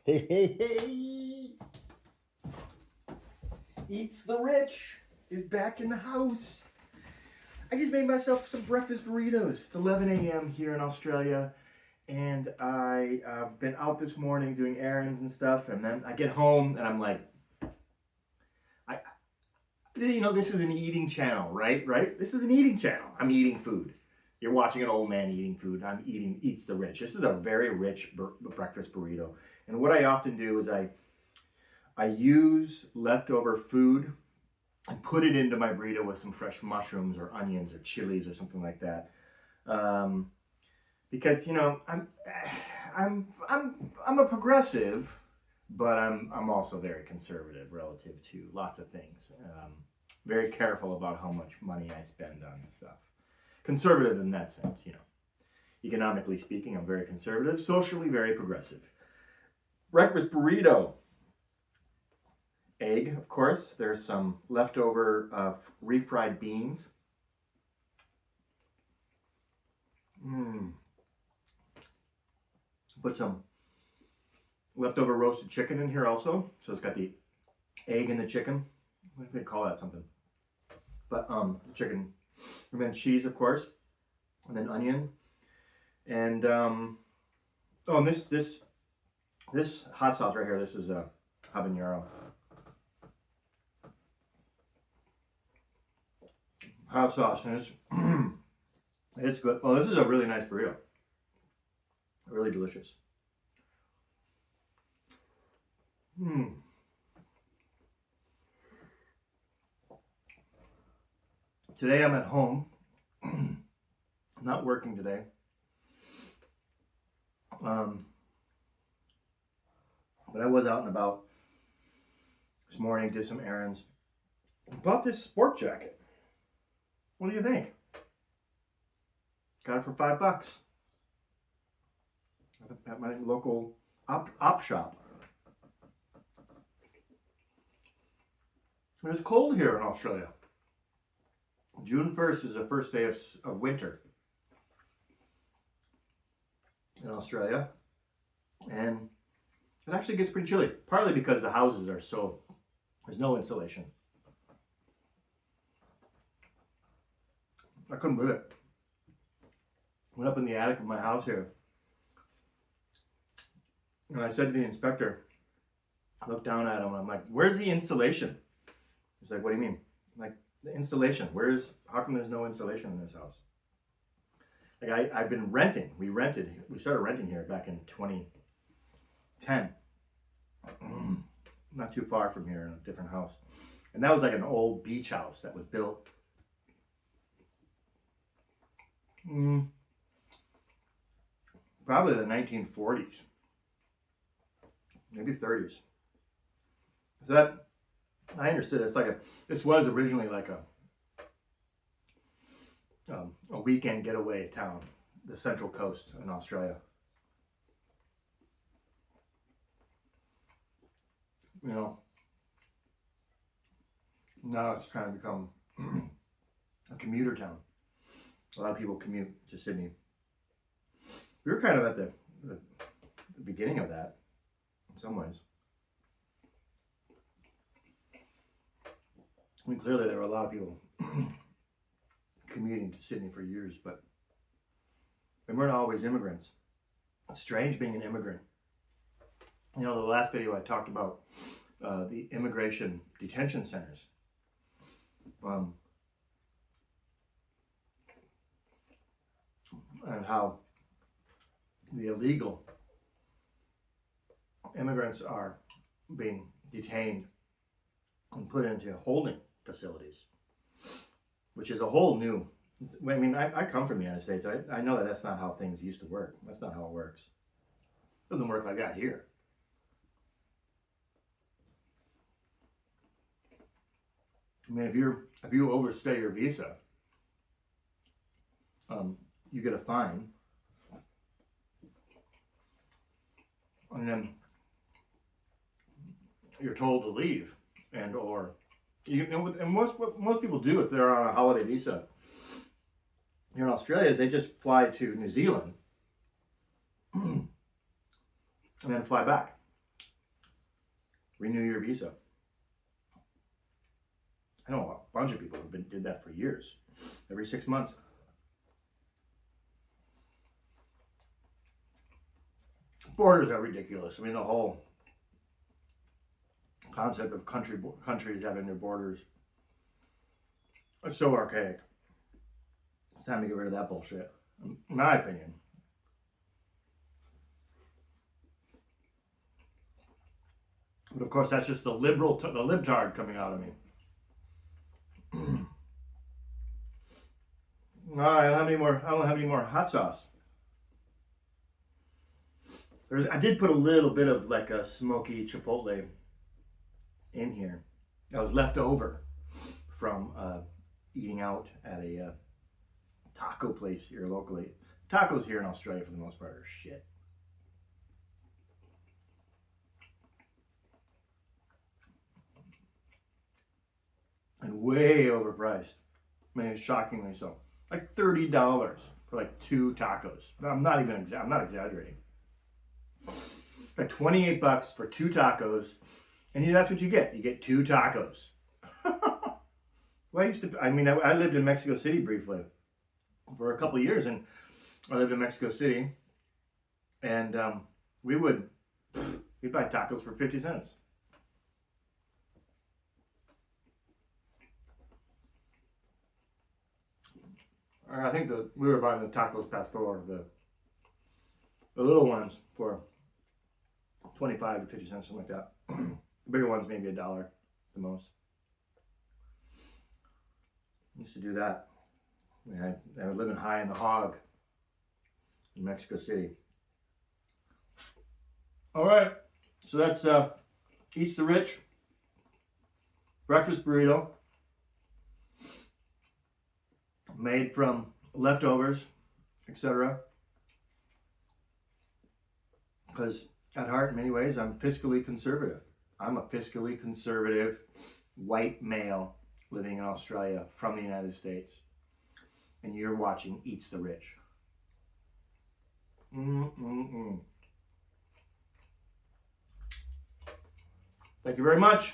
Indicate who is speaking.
Speaker 1: Hey, hey, hey! Eats the Rich is back in the house. I just made myself some breakfast burritos. It's 11 a.m. here in Australia, and I've been out this morning doing errands and stuff, and then I get home and I'm like, I, this is an eating channel, right? Right? This is an eating channel. I'm eating food. You're watching an old man eating food. I'm eating Eats the Rich. This is a very rich breakfast burrito, and what I often do is I use leftover food and put it into my burrito with some fresh mushrooms or onions or chilies or something like that. Um, because I'm a progressive, but I'm also very conservative relative to lots of things. Very careful about how much money I spend on stuff. Conservative in that sense, Economically speaking, I'm very conservative. Socially, very progressive. Breakfast burrito. Egg, of course. There's some leftover refried beans. Put some leftover roasted chicken in here also. So it's got the egg and the chicken. What do they call that? Something. But the chicken, and then cheese, of course, and then onion, and and this hot sauce right here. This is a habanero. Hot sauce, and it's good. Oh, this is a really nice burrito. Really delicious. Today I'm at home. I'm not working today. But I was out and about this morning, did some errands. Bought this sport jacket. What do you think? Got it for $5 at my local op shop. It's cold here in Australia. June 1st is the first day of winter in Australia. And it actually gets pretty chilly, partly because the houses are there's no insulation. I couldn't believe it. Went up in the attic of my house here, and I said to the inspector, I looked down at him, I'm like, where's the insulation? He's like, what do you mean? I'm like, the insulation, how come there's no insulation in this house? Like I've been renting, we started renting here back in 2010. Not too far from here in a different house. And that was like an old beach house that was built probably the 1940s, maybe 30s. So that, I understood, this was originally like a weekend getaway town, the Central Coast in Australia. Now it's trying to become a commuter town. A lot of people commute to Sydney. We were kind of at the beginning of that in some ways. I mean, clearly there were a lot of people commuting to Sydney for years, but they weren't always immigrants. It's strange being an immigrant. The last video I talked about the immigration detention centers. And how the illegal immigrants are being detained and put into holding facilities, which is a whole new, I mean, I come from the United States. I know that that's not how things used to work. That's not how it works. It doesn't work like that here. I mean, if you overstay your visa, you get a fine, and then you're told to leave, and what most people do if they're on a holiday visa here in Australia is they just fly to New Zealand and then fly back. renew your visa. I know a bunch of people have did that for years, every 6 months. Borders are ridiculous. I mean, the whole concept of countries having their borders is so archaic. It's time to get rid of that bullshit, in my opinion. But of course, that's just the libtard coming out of me. All right, I don't have any more hot sauce. I did put a little bit of like a smoky chipotle in here. That was left over from eating out at a taco place here locally. Tacos here in Australia, for the most part, are shit. And way overpriced. I mean, it's shockingly so. Like $30 for like 2 tacos. I'm not exaggerating. Like $28 for 2 tacos, and that's what you get. You get 2 tacos. Well, I lived in Mexico City briefly for a couple of years, and I lived in Mexico City, and we'd buy tacos for 50 cents. I think we were buying the tacos pastor, the little ones, for 25 to 50 cents, something like that. The bigger ones, maybe $1 the most. Used to do that. I was living high in the hog in Mexico City. All right, so that's Eats the Rich breakfast burrito made from leftovers, etc. Because at heart, in many ways, I'm fiscally conservative. I'm a fiscally conservative white male living in Australia from the United States. And you're watching Eats the Rich. Thank you very much.